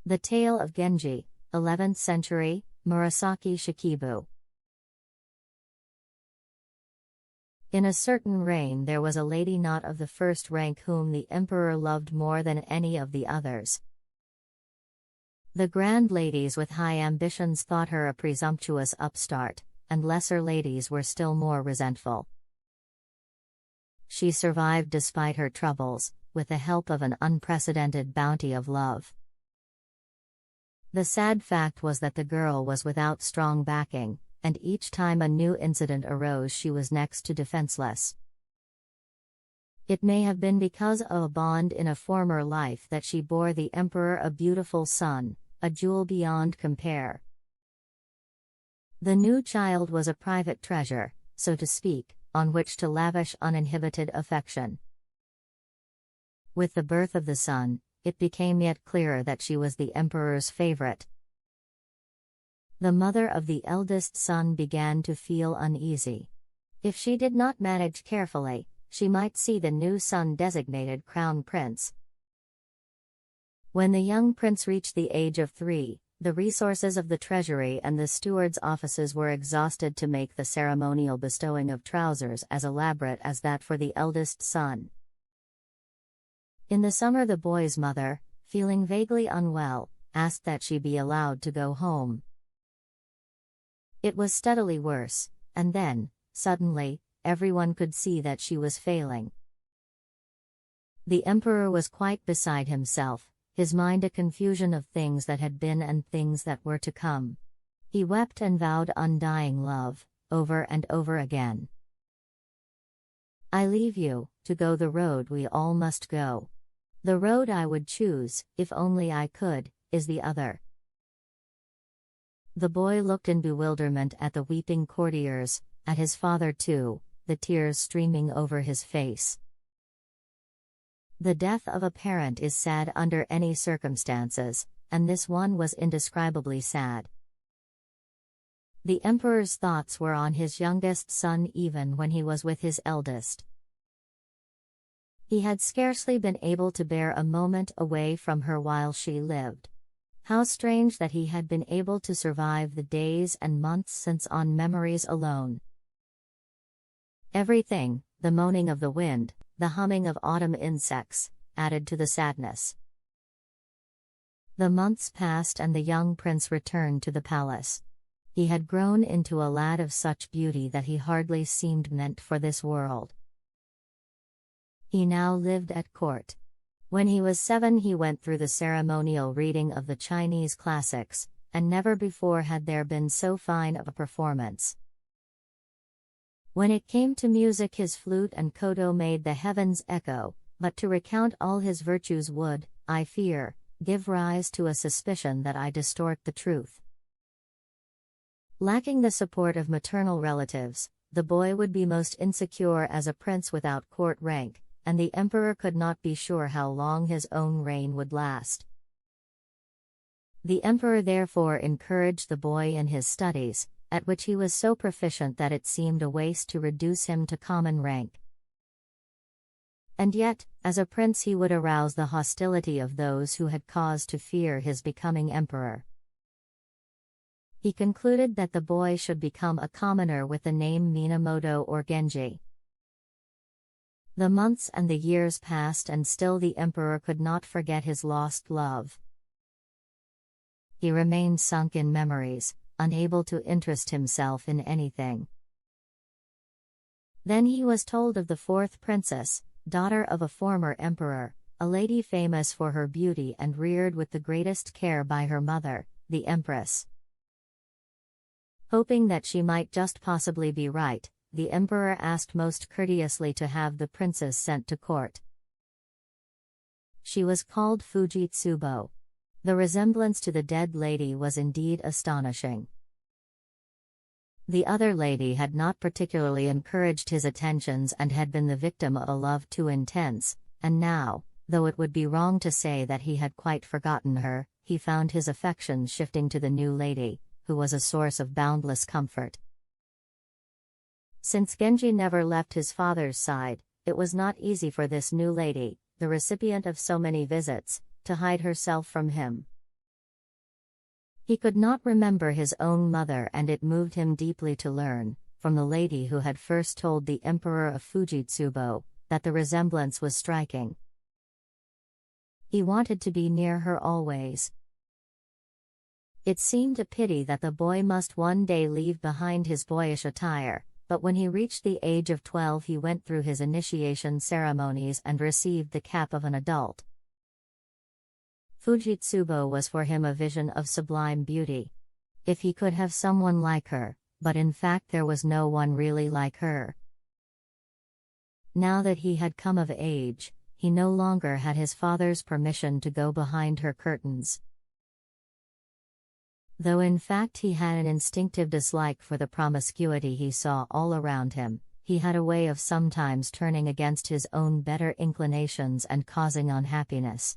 The Tale of Genji, 11th century, MURASAKI SHIKIBU. In a certain reign there was a lady not of the first rank whom the emperor loved more than any of the others. The grand ladies with high ambitions thought her a presumptuous upstart, and lesser ladies were still more resentful. She survived despite her troubles, with the help of an unprecedented bounty of love. The sad fact was that the girl was without strong backing, and each time a new incident arose she was next to defenseless. It may have been because of a bond in a former life that she bore the emperor a beautiful son, a jewel beyond compare. The new child was a private treasure, so to speak, on which to lavish uninhibited affection. With the birth of the son, it became yet clearer that she was the emperor's favorite. The mother of the eldest son began to feel uneasy. If she did not manage carefully, she might see the new son designated crown prince. When the young prince reached the age of 3, the resources of the treasury and the steward's offices were exhausted to make the ceremonial bestowing of trousers as elaborate as that for the eldest son. In the summer the boy's mother, feeling vaguely unwell, asked that she be allowed to go home. It was steadily worse, and then, suddenly, everyone could see that she was failing. The emperor was quite beside himself, his mind a confusion of things that had been and things that were to come. He wept and vowed undying love, over and over again. I leave you, to go the road we all must go. The road I would choose, if only I could, is the other. The boy looked in bewilderment at the weeping courtiers, at his father too, the tears streaming over his face. The death of a parent is sad under any circumstances, and this one was indescribably sad. The emperor's thoughts were on his youngest son even when he was with his eldest. He had scarcely been able to bear a moment away from her while she lived. How strange that he had been able to survive the days and months since on memories alone. Everything, the moaning of the wind, the humming of autumn insects, added to the sadness. The months passed and the young prince returned to the palace. He had grown into a lad of such beauty that he hardly seemed meant for this world. He now lived at court. When he was 7 he went through the ceremonial reading of the Chinese classics, and never before had there been so fine a performance. When it came to music his flute and koto made the heavens echo, but to recount all his virtues would, I fear, give rise to a suspicion that I distort the truth. Lacking the support of maternal relatives, the boy would be most insecure as a prince without court rank, and the emperor could not be sure how long his own reign would last. The emperor therefore encouraged the boy in his studies, at which he was so proficient that it seemed a waste to reduce him to common rank. And yet, as a prince he would arouse the hostility of those who had cause to fear his becoming emperor. He concluded that the boy should become a commoner with the name Minamoto or Genji. The months and the years passed and still the emperor could not forget his lost love. He remained sunk in memories, unable to interest himself in anything. Then he was told of the 4th princess, daughter of a former emperor, a lady famous for her beauty and reared with the greatest care by her mother, the empress. Hoping that she might just possibly be right, the emperor asked most courteously to have the princess sent to court. She was called Fujitsubo. The resemblance to the dead lady was indeed astonishing. The other lady had not particularly encouraged his attentions and had been the victim of a love too intense, and now, though it would be wrong to say that he had quite forgotten her, he found his affections shifting to the new lady, who was a source of boundless comfort. Since Genji never left his father's side, it was not easy for this new lady, the recipient of so many visits, to hide herself from him. He could not remember his own mother, and it moved him deeply to learn, from the lady who had first told the Emperor of Fujitsubo, that the resemblance was striking. He wanted to be near her always. It seemed a pity that the boy must one day leave behind his boyish attire, but when he reached the age of 12 he went through his initiation ceremonies and received the cap of an adult. Fujitsubo was for him a vision of sublime beauty. If he could have someone like her, but in fact there was no one really like her. Now that he had come of age, he no longer had his father's permission to go behind her curtains. Though in fact he had an instinctive dislike for the promiscuity he saw all around him, he had a way of sometimes turning against his own better inclinations and causing unhappiness.